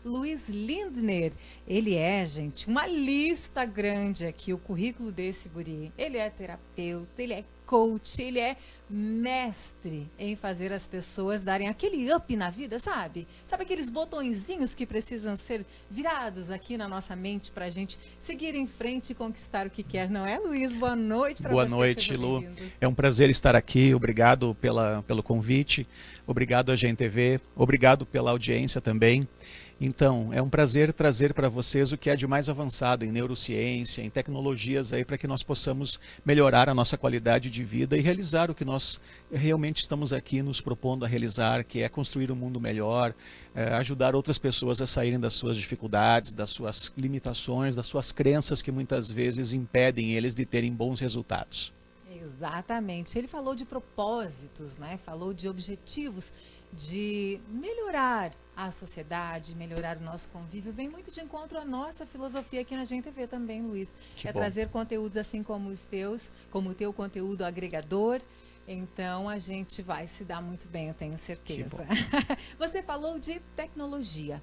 Luiz Lindner. Ele é, gente, uma lista grande aqui, o currículo desse guri. Ele é terapeuta, ele é coach, ele é mestre em fazer as pessoas darem aquele up na vida, sabe? Sabe aqueles botõezinhos que precisam ser virados aqui na nossa mente para a gente seguir em frente e conquistar o que quer, não é, Luiz? Boa noite para você. Boa noite, Lu. É um prazer estar aqui. Obrigado pelo convite. Obrigado, AGN-TV. Obrigado pela audiência também. Então, é um prazer trazer para vocês o que é de mais avançado em neurociência, em tecnologias aí para que nós possamos melhorar a nossa qualidade de vida e realizar o que nós realmente estamos aqui nos propondo a realizar, que é construir um mundo melhor, ajudar outras pessoas a saírem das suas dificuldades, das suas limitações, das suas crenças que muitas vezes impedem eles de terem bons resultados. Exatamente. Ele falou de propósitos, né? Falou de objetivos, de melhorar a sociedade, melhorar o nosso convívio. Vem muito de encontro à nossa filosofia aqui na AGN-TV também, Luiz. Que é bom. trazer conteúdos assim como os teus, como o teu conteúdo agregador. Então a gente vai se dar muito bem, eu tenho certeza. Você falou de tecnologia.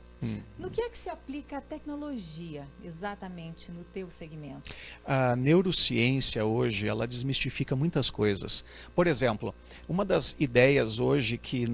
No que é que se aplica a tecnologia exatamente no teu segmento? A neurociência hoje, ela desmistifica muitas coisas. Por exemplo, uma das ideias hoje que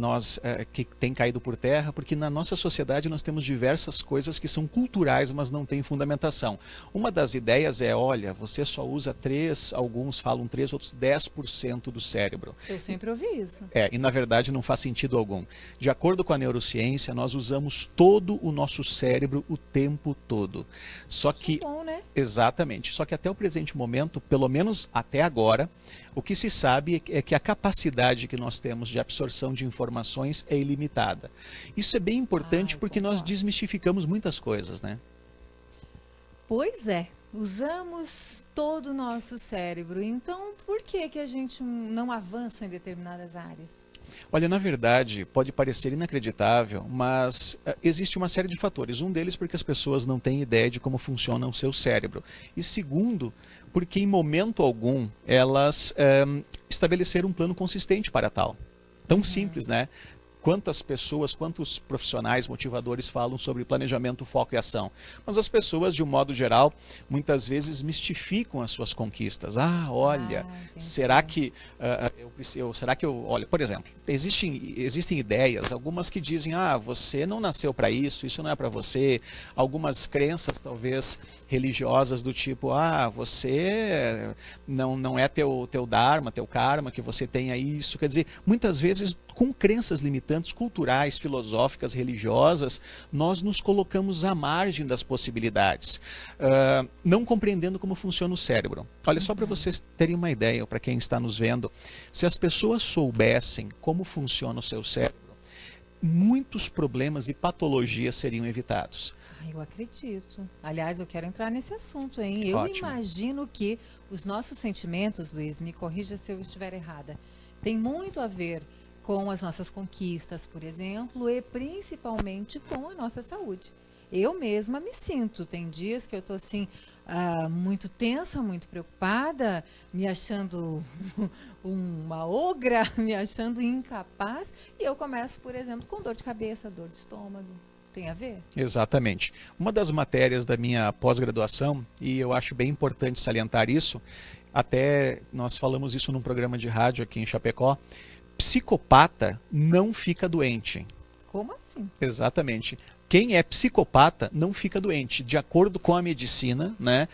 tem caído por terra, porque na nossa sociedade nós temos diversas coisas que são culturais, mas não têm fundamentação. Uma das ideias é, olha, você só usa 3, alguns falam 3, outros 10% do cérebro. Eu sempre ouvi isso. E na verdade não faz sentido algum. De acordo com a neurociência, nós usamos todo o nosso cérebro o tempo todo. Só que bom, né? Exatamente. Só que até o presente momento, pelo menos até agora, o que se sabe é que a capacidade que nós temos de absorção de informações é ilimitada. Isso é bem importante porque nós desmistificamos muitas coisas, né? Pois é. Usamos todo o nosso cérebro. Então, por que a gente não avança em determinadas áreas? Olha, na verdade, pode parecer inacreditável, mas existe uma série de fatores. Um deles porque as pessoas não têm ideia de como funciona o seu cérebro. E segundo, porque em momento algum elas estabeleceram um plano consistente para tal. Tão simples, né? Quantas pessoas, quantos profissionais motivadores falam sobre planejamento, foco e ação. Mas as pessoas, de um modo geral, muitas vezes mistificam as suas conquistas. Olha, será que olha, por exemplo, existem ideias, algumas que dizem, você não nasceu para isso, isso não é para você. Algumas crenças, talvez, religiosas do tipo, você não é teu dharma, teu karma, que você tenha isso. Quer dizer, muitas vezes, com crenças limitantes culturais, filosóficas, religiosas, nós nos colocamos à margem das possibilidades, não compreendendo como funciona o cérebro. Olha, só para vocês terem uma ideia, para quem está nos vendo, se as pessoas soubessem como funciona o seu cérebro, muitos problemas e patologias seriam evitados. Eu acredito. Aliás, eu quero entrar nesse assunto, hein? Eu imagino que os nossos sentimentos, Luiz, me corrija se eu estiver errada, tem muito a ver com as nossas conquistas, por exemplo, e principalmente com a nossa saúde. Eu mesma me sinto, tem dias que eu estou assim, muito tensa, muito preocupada, me achando uma ogra, me achando incapaz, e eu começo, por exemplo, com dor de cabeça, dor de estômago. Tem a ver? Exatamente. Uma das matérias da minha pós-graduação, e eu acho bem importante salientar isso, até nós falamos isso num programa de rádio aqui em Chapecó, psicopata não fica doente. Como assim? Exatamente. Quem é psicopata não fica doente. De acordo com a medicina, né,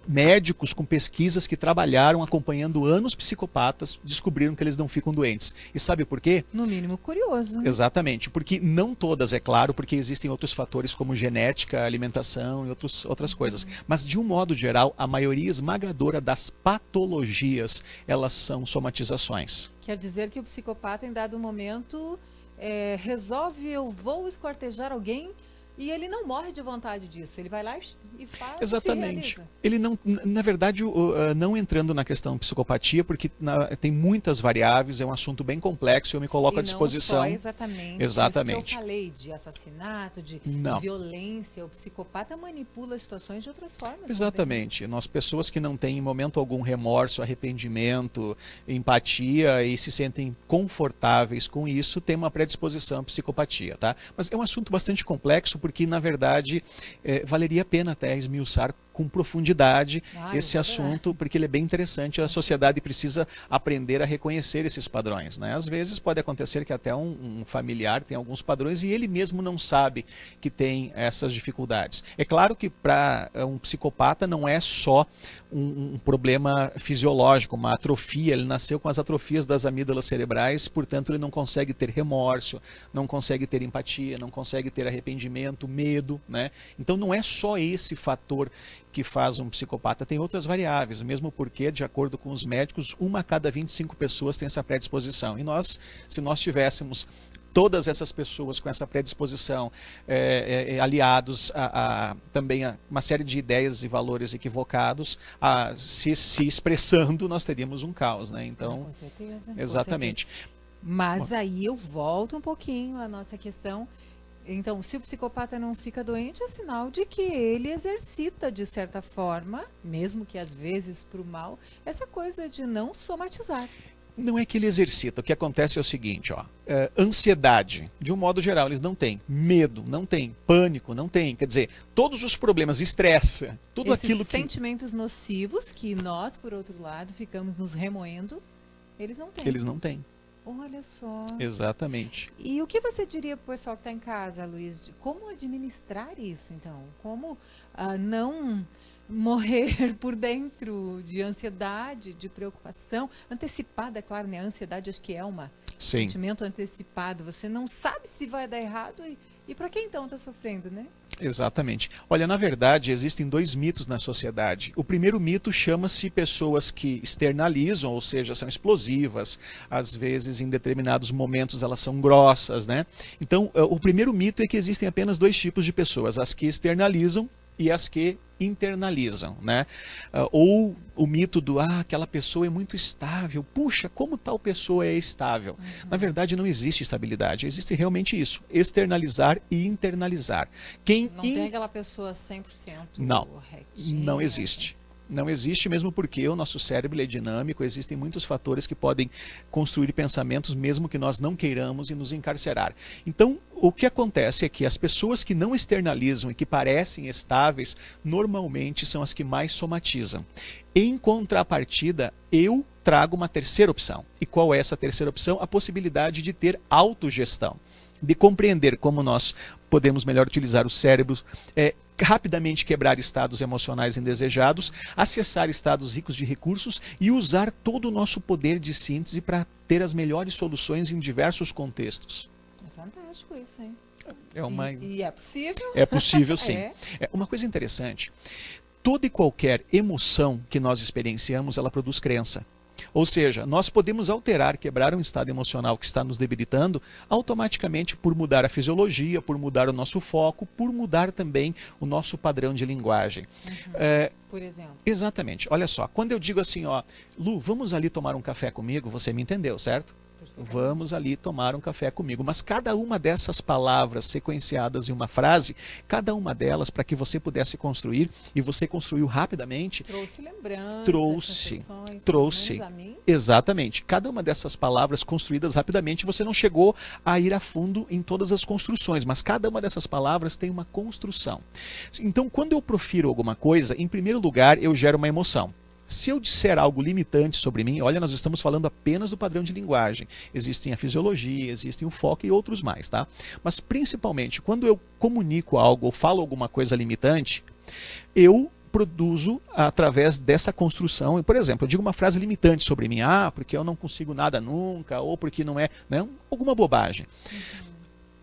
médicos com pesquisas que trabalharam acompanhando anos psicopatas descobriram que eles não ficam doentes. E sabe por quê? No mínimo curioso. Exatamente. Porque não todas, é claro, porque existem outros fatores como genética, alimentação e outras coisas. Mas de um modo geral, a maioria esmagadora das patologias, elas são somatizações. Quer dizer que o psicopata em dado momento resolve, eu vou esquartejar alguém, e ele não morre de vontade disso. Ele vai lá e faz. Exatamente. Ele não, na verdade, não entrando na questão psicopatia, porque tem muitas variáveis, é um assunto bem complexo e eu me coloco à disposição. Não só exatamente. Exatamente. Isso que eu falei de assassinato, de violência. O psicopata manipula as situações de outras formas. Exatamente. Também. Nós, pessoas que não têm em momento algum remorso, arrependimento, empatia e se sentem confortáveis com isso, têm uma predisposição à psicopatia, tá? Mas é um assunto bastante complexo, porque, na verdade, valeria a pena até esmiuçar com profundidade esse assunto, porque ele é bem interessante. A sociedade precisa aprender a reconhecer esses padrões, né? Às vezes pode acontecer que até um familiar tem alguns padrões e ele mesmo não sabe que tem essas dificuldades. É claro que para um psicopata não é só um problema fisiológico, uma atrofia. Ele nasceu com as atrofias das amígdalas cerebrais, portanto ele não consegue ter remorso, não consegue ter empatia, não consegue ter arrependimento, medo, né? Então não é só esse fator que faz um psicopata, tem outras variáveis, mesmo porque, de acordo com os médicos, 1 a cada 25 pessoas tem essa predisposição. E nós, se nós tivéssemos todas essas pessoas com essa predisposição, aliados também a uma série de ideias e valores equivocados, se expressando, nós teríamos um caos, né? Então, com certeza. exatamente. Com certeza. Mas aí eu volto um pouquinho à nossa questão. Então, se o psicopata não fica doente, é sinal de que ele exercita, de certa forma, mesmo que às vezes para o mal, essa coisa de não somatizar. Não é que ele exercita, o que acontece é o seguinte, ó, ansiedade, de um modo geral, eles não têm, medo, não têm, pânico, não têm, quer dizer, todos os problemas, estresse, tudo esses aquilo que... sentimentos nocivos que nós, por outro lado, ficamos nos remoendo, eles não têm. Eles não têm. Olha só. Exatamente. E o que você diria para o pessoal que está em casa, Luiz, de como administrar isso, então? Como não morrer por dentro de ansiedade, de preocupação, antecipada, é claro, né? A ansiedade acho que é um sentimento antecipado. Você não sabe se vai dar errado e para quem então está sofrendo, né? Exatamente. Olha, na verdade, existem 2 mitos na sociedade. O primeiro mito chama-se pessoas que externalizam, ou seja, são explosivas. Às vezes, em determinados momentos, elas são grossas, né? Então, o primeiro mito é que existem apenas 2 tipos de pessoas, as que externalizam e as que internalizam, né? Ou o mito do, aquela pessoa é muito estável, puxa, como tal pessoa é estável? Na verdade, não existe estabilidade, existe realmente isso, externalizar e internalizar. Não tem aquela pessoa 100% retinha. Não existe. Não existe, mesmo porque o nosso cérebro é dinâmico, existem muitos fatores que podem construir pensamentos mesmo que nós não queiramos e nos encarcerar. Então, o que acontece é que as pessoas que não externalizam e que parecem estáveis, normalmente são as que mais somatizam. Em contrapartida, eu trago uma terceira opção. E qual é essa terceira opção? A possibilidade de ter autogestão, de compreender como nós podemos melhor utilizar os cérebros, rapidamente quebrar estados emocionais indesejados, acessar estados ricos de recursos e usar todo o nosso poder de síntese para ter as melhores soluções em diversos contextos. É fantástico isso, hein? E é possível? É possível, sim. Uma coisa interessante, toda e qualquer emoção que nós experienciamos, ela produz crença. Ou seja, nós podemos alterar, quebrar um estado emocional que está nos debilitando automaticamente por mudar a fisiologia, por mudar o nosso foco, por mudar também o nosso padrão de linguagem. Por exemplo? Exatamente. Olha só, quando eu digo assim, Lu, vamos ali tomar um café comigo, você me entendeu, certo? Vamos ali tomar um café comigo. Mas cada uma dessas palavras sequenciadas em uma frase, cada uma delas, para que você pudesse construir, e você construiu rapidamente. Trouxe lembranças, trouxe. Exatamente. Cada uma dessas palavras construídas rapidamente, você não chegou a ir a fundo em todas as construções, mas cada uma dessas palavras tem uma construção. Então, quando eu profiro alguma coisa, em primeiro lugar, eu gero uma emoção. Se eu disser algo limitante sobre mim, olha, nós estamos falando apenas do padrão de linguagem. Existem a fisiologia, existem o foco e outros mais, tá? Mas principalmente, quando eu comunico algo ou falo alguma coisa limitante, eu produzo através dessa construção. Por exemplo, eu digo uma frase limitante sobre mim, porque eu não consigo nada nunca, ou porque não é, né, alguma bobagem.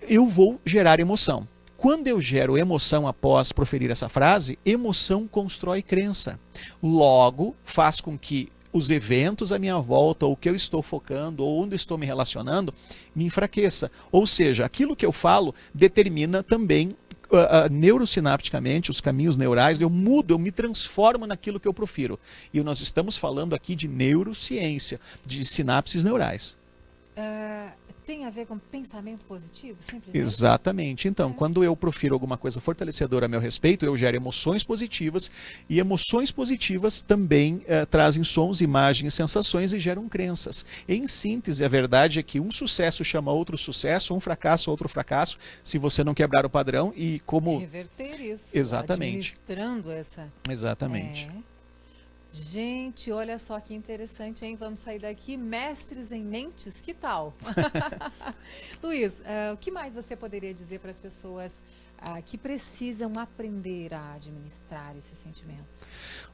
Eu vou gerar emoção. Quando eu gero emoção após proferir essa frase, emoção constrói crença. Logo, faz com que os eventos à minha volta, ou o que eu estou focando, ou onde estou me relacionando, me enfraqueça. Ou seja, aquilo que eu falo determina também neurosinapticamente, os caminhos neurais, eu mudo, eu me transformo naquilo que eu profiro. E nós estamos falando aqui de neurociência, de sinapses neurais. tem a ver com pensamento positivo, simplesmente? Exatamente. Então, quando eu profiro alguma coisa fortalecedora a meu respeito, eu gero emoções positivas, e emoções positivas também trazem sons, imagens, sensações e geram crenças. Em síntese, a verdade é que um sucesso chama outro sucesso, um fracasso outro fracasso, se você não quebrar o padrão e como... Reverter isso. Exatamente. Administrando essa... Exatamente. Gente, olha só que interessante, hein? Vamos sair daqui, mestres em mentes, que tal? Luiz, o que mais você poderia dizer para as pessoas que precisam aprender a administrar esses sentimentos?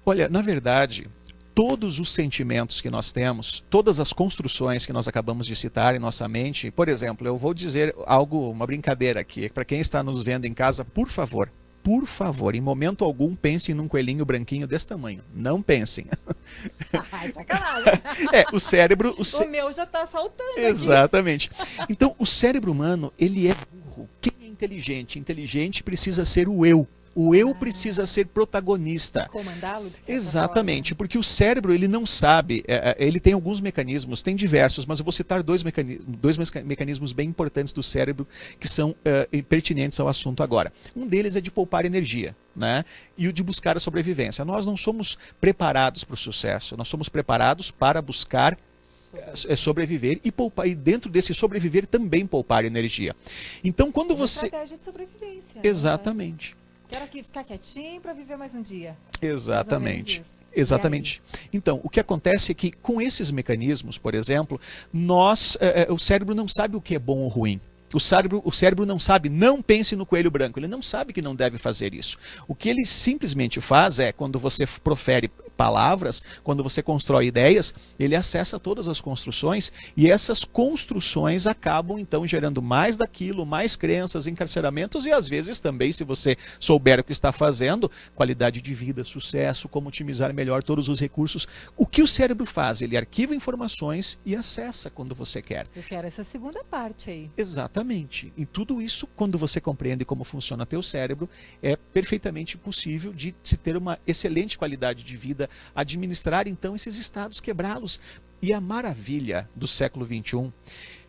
Olha, na verdade, todos os sentimentos que nós temos, todas as construções que nós acabamos de citar em nossa mente, por exemplo, eu vou dizer algo, uma brincadeira aqui, para quem está nos vendo em casa, por favor, em momento algum, pensem num coelhinho branquinho desse tamanho. Não pensem. Ai, sacanagem. O cérebro... O meu já está saltando. Exatamente. Então, o cérebro humano, ele é burro. Quem é inteligente? Inteligente precisa ser o eu. O eu precisa ser protagonista. Comandá-lo de certa Exatamente, forma. porque o cérebro, ele não sabe, ele tem alguns mecanismos, tem diversos, mas eu vou citar dois mecanismos bem importantes do cérebro que são pertinentes ao assunto agora. Um deles é de poupar energia, né? E o de buscar a sobrevivência. Nós não somos preparados para o sucesso, nós somos preparados para buscar sobreviver e poupar, e dentro desse sobreviver também poupar energia. Então, quando você... Estratégia de sobrevivência. Exatamente. Quero aqui ficar quietinho para viver mais um dia. Exatamente. Exatamente. Então, o que acontece é que com esses mecanismos, por exemplo, o cérebro não sabe o que é bom ou ruim. O cérebro não sabe, não pense no coelho branco, ele não sabe que não deve fazer isso. O que ele simplesmente faz é, quando você profere palavras, quando você constrói ideias, ele acessa todas as construções, e essas construções acabam então gerando mais daquilo, mais crenças, encarceramentos, e às vezes também, se você souber o que está fazendo, qualidade de vida, sucesso, como otimizar melhor todos os recursos. O que o cérebro faz? Ele arquiva informações e acessa quando você quer. Eu quero essa segunda parte aí. Exatamente. E tudo isso, quando você compreende como funciona teu cérebro, é perfeitamente possível de se ter uma excelente qualidade de vida, administrar então esses estados, quebrá-los. E a maravilha do século XXI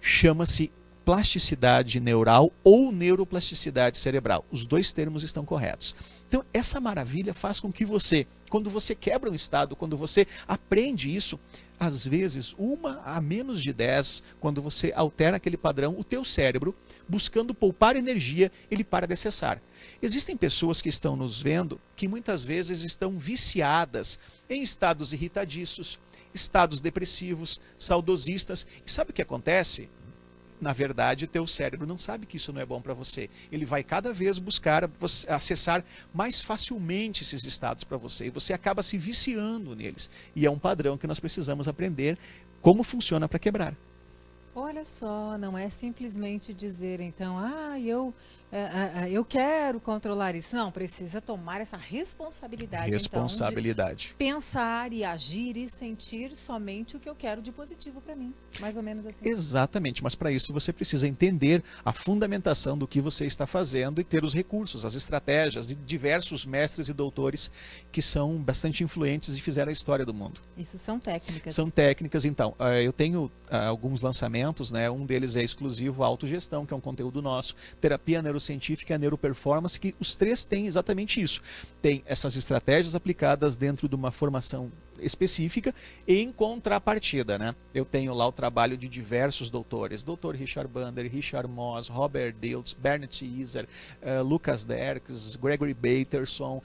chama-se plasticidade neural ou neuroplasticidade cerebral. Os dois termos estão corretos. Então, essa maravilha faz com que você, quando você quebra um estado, quando você aprende isso, às vezes, 1 a menos de 10, quando você altera aquele padrão, o teu cérebro, buscando poupar energia, ele para de acessar. Existem pessoas que estão nos vendo que muitas vezes estão viciadas em estados irritadiços, estados depressivos, saudosistas. E sabe o que acontece? Na verdade, teu cérebro não sabe que isso não é bom para você. Ele vai cada vez buscar acessar mais facilmente esses estados para você. E você acaba se viciando neles. E é um padrão que nós precisamos aprender como funciona para quebrar. Olha só, não é simplesmente dizer, então, eu quero controlar isso. Não, precisa tomar essa responsabilidade. Responsabilidade. Então, de pensar e agir e sentir somente o que eu quero de positivo para mim. Mais ou menos assim. Exatamente, mas para isso você precisa entender a fundamentação do que você está fazendo e ter os recursos, as estratégias de diversos mestres e doutores que são bastante influentes e fizeram a história do mundo. Isso são técnicas. São técnicas, então. Eu tenho alguns lançamentos, né? Um deles é exclusivo à autogestão, que é um conteúdo nosso, terapia neurocientífica e a neuroperformance, que os três têm exatamente isso. Tem essas estratégias aplicadas dentro de uma formação específica e em contrapartida, né? Eu tenho lá o trabalho de diversos doutores, Dr. Richard Bandler, Richard Moss, Robert Dilts, Bernard Iser, Lucas Derks, Gregory Baterson,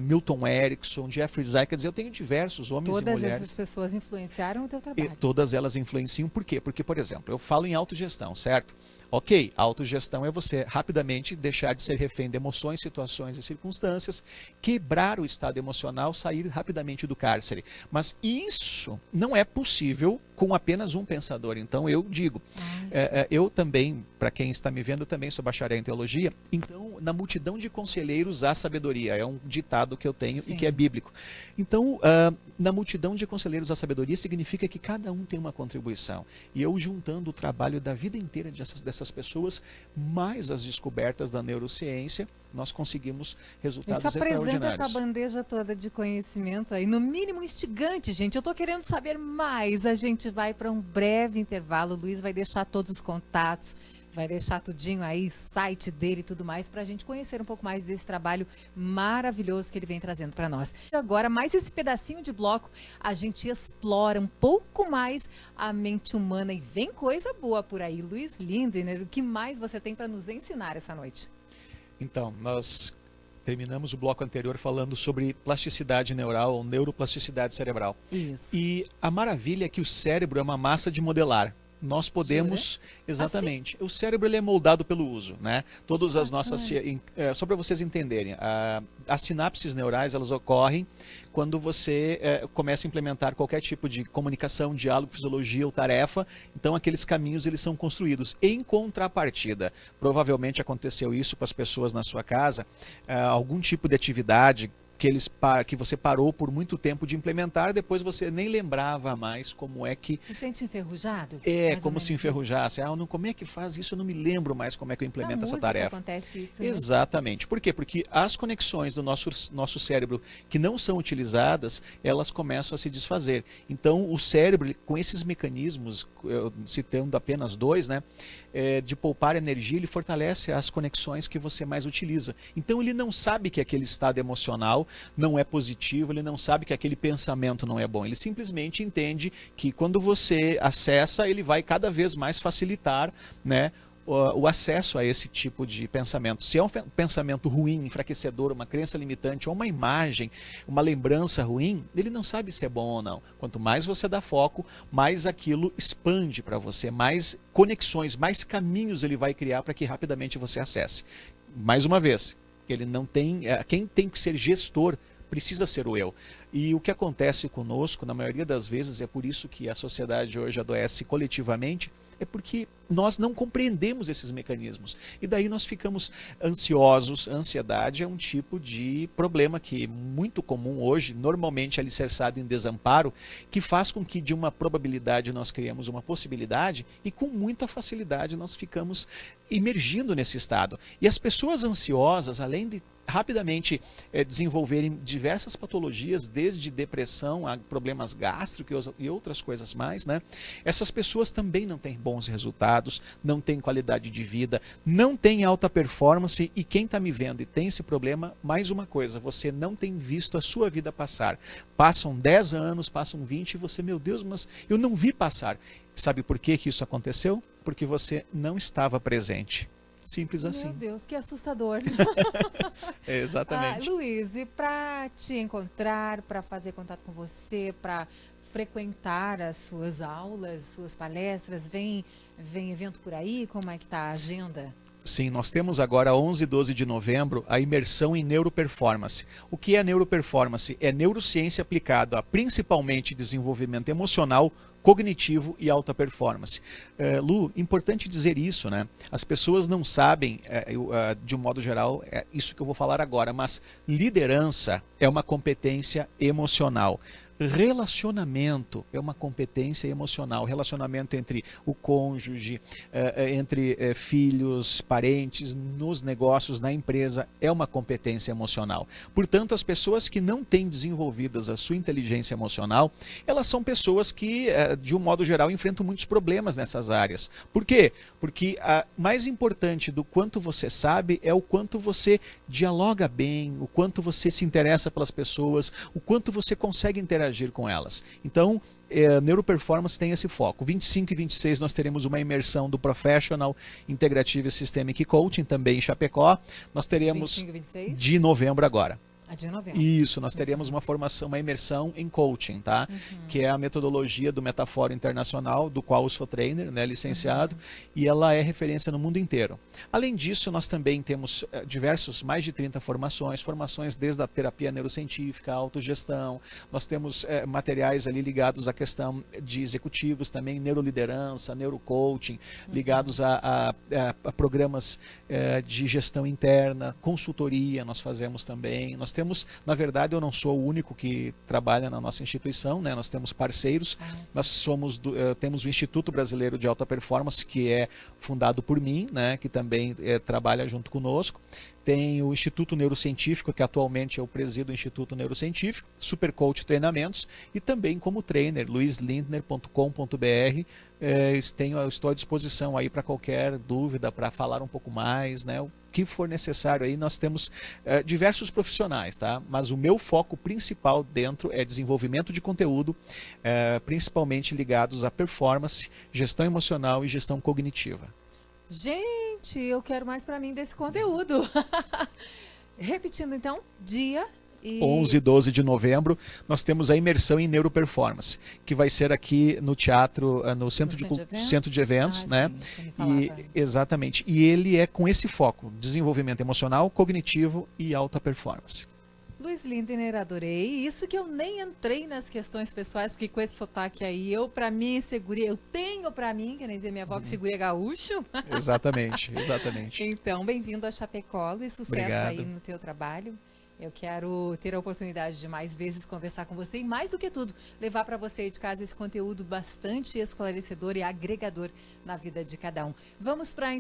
Milton Erickson, Jeffrey Zykes. Eu tenho diversos homens e mulheres. Todas essas pessoas influenciaram o teu trabalho. E todas elas influenciam. Por quê? Porque, por exemplo, eu falo em autogestão, certo? Ok, a autogestão é você rapidamente deixar de ser refém de emoções, situações e circunstâncias, quebrar o estado emocional, sair rapidamente do cárcere. Mas isso não é possível com apenas um pensador. Então eu digo, eu também, para quem está me vendo, também sou bacharel em teologia, então na multidão de conselheiros há sabedoria, é um ditado que eu tenho e que é bíblico. Então, na multidão de conselheiros há sabedoria significa que cada um tem uma contribuição. E eu juntando o trabalho da vida inteira dessas pessoas, mais as descobertas da neurociência, nós conseguimos resultados Isso apresenta extraordinários. essa bandeja toda de conhecimento aí, no mínimo instigante, gente. Eu tô querendo saber mais. A gente vai para um breve intervalo. O Luiz vai deixar todos os contatos, vai deixar tudinho aí, site dele e tudo mais, para a gente conhecer um pouco mais desse trabalho maravilhoso que ele vem trazendo para nós. Agora, mais esse pedacinho de bloco, a gente explora um pouco mais a mente humana e vem coisa boa por aí. Luiz Lindner, o que mais você tem para nos ensinar essa noite? Então, nós terminamos o bloco anterior falando sobre plasticidade neural ou neuroplasticidade cerebral. Isso. E a maravilha é que o cérebro é uma massa de modelar. Nós podemos, exatamente, o cérebro ele é moldado pelo uso, né? Todas as nossas, só para vocês entenderem, as sinapses neurais, elas ocorrem quando você começa a implementar qualquer tipo de comunicação, diálogo, fisiologia ou tarefa. Então aqueles caminhos eles são construídos. Em contrapartida, provavelmente aconteceu isso com as pessoas na sua casa, algum tipo de atividade que você parou por muito tempo de implementar, depois você nem lembrava mais como é que... Se sente enferrujado? Como se enferrujasse. Como é que faz isso? Eu não me lembro mais como é que eu implemento essa tarefa. Acontece isso, né? Exatamente. Por quê? Porque as conexões do nosso cérebro que não são utilizadas, elas começam a se desfazer. Então, o cérebro, com esses mecanismos, citando apenas dois, né, de poupar energia, ele fortalece as conexões que você mais utiliza. Então, ele não sabe que aquele estado emocional não é positivo, ele não sabe que aquele pensamento não é bom. Ele simplesmente entende que quando você acessa, ele vai cada vez mais facilitar, né, o acesso a esse tipo de pensamento. Se é um pensamento ruim, enfraquecedor, uma crença limitante ou uma imagem, uma lembrança ruim, ele não sabe se é bom ou não. Quanto mais você dá foco, mais aquilo expande para você, mais conexões, mais caminhos ele vai criar para que rapidamente você acesse. Mais uma vez, ele não tem, quem tem que ser gestor precisa ser o eu. E o que acontece conosco, na maioria das vezes, é por isso que a sociedade hoje adoece coletivamente, é porque nós não compreendemos esses mecanismos. E daí nós ficamos ansiosos. A ansiedade é um tipo de problema que é muito comum hoje, normalmente alicerçado em desamparo, que faz com que de uma probabilidade nós criemos uma possibilidade e com muita facilidade nós ficamos imergindo nesse estado. E as pessoas ansiosas, além de rapidamente desenvolverem diversas patologias, desde depressão a problemas gástricos e outras coisas mais, né? Essas pessoas também não têm bons resultados, não têm qualidade de vida, não têm alta performance. E quem está me vendo e tem esse problema, mais uma coisa, você não tem visto a sua vida passar. Passam 10 anos, passam 20 e você, meu Deus, mas eu não vi passar. Sabe por que isso aconteceu? Porque você não estava presente. Simples assim. Meu Deus, que assustador. Exatamente. Luiz, e para te encontrar, para fazer contato com você, para frequentar as suas aulas, suas palestras, vem evento por aí? Como é que está a agenda? Sim, nós temos agora 11 e 12 de novembro a imersão em neuroperformance. O que é neuroperformance? É neurociência aplicada a principalmente desenvolvimento emocional, cognitivo e alta performance. Lu, importante dizer isso, né? As pessoas não sabem, de um modo geral, isso que eu vou falar agora, mas liderança é uma competência emocional. Relacionamento é uma competência emocional. Relacionamento entre o cônjuge, entre filhos, parentes, nos negócios, na empresa, é uma competência emocional. Portanto, as pessoas que não têm desenvolvidas a sua inteligência emocional, elas são pessoas que, de um modo geral, enfrentam muitos problemas nessas áreas. Por quê? Porque a mais importante do quanto você sabe é o quanto você dialoga bem, o quanto você se interessa pelas pessoas, o quanto você consegue interagir com elas. Então, Neuroperformance tem esse foco. 25 e 26 nós teremos uma imersão do Professional Integrative Systemic Coaching, também em Chapecó. Nós teremos 25 e 26? de novembro agora. De novembro. Isso, nós teremos uma formação, uma imersão em coaching, tá? Que é a metodologia do Metafora Internacional, do qual eu sou trainer, né, licenciado, e ela é referência no mundo inteiro. Além disso, nós também temos mais de 30 formações desde a terapia neurocientífica, a autogestão, nós temos materiais ali ligados à questão de executivos também, neuroliderança, neurocoaching, ligados a programas de gestão interna, consultoria nós fazemos também, nós temos, na verdade, eu não sou o único que trabalha na nossa instituição, né? Nós temos parceiros, nós temos o Instituto Brasileiro de Alta Performance, que é fundado por mim, né? Que também trabalha junto conosco. Tem o Instituto Neurocientífico, que atualmente eu presido o Instituto Neurocientífico, Supercoach Treinamentos, e também como trainer, luislindner.com.br. Estou à disposição aí para qualquer dúvida, para falar um pouco mais, né? O que for necessário aí, nós temos diversos profissionais, tá? Mas o meu foco principal dentro é desenvolvimento de conteúdo, principalmente ligados à performance, gestão emocional e gestão cognitiva. Gente, eu quero mais para mim desse conteúdo. Repetindo então, dia 11 e 12 de novembro, nós temos a imersão em neuroperformance, que vai ser aqui no teatro, no centro de eventos, né? Sim, exatamente. E ele é com esse foco, desenvolvimento emocional, cognitivo e alta performance. Luiz Lindner, adorei. Isso que eu nem entrei nas questões pessoais, porque com esse sotaque aí, eu tenho pra mim, que nem dizer minha avó, que segura gaúcho. Exatamente, exatamente. Então, bem-vindo a Chapecó e sucesso Obrigado. aí no teu trabalho. Eu quero ter a oportunidade de mais vezes conversar com você e, mais do que tudo, levar para você aí de casa esse conteúdo bastante esclarecedor e agregador na vida de cada um. Vamos para a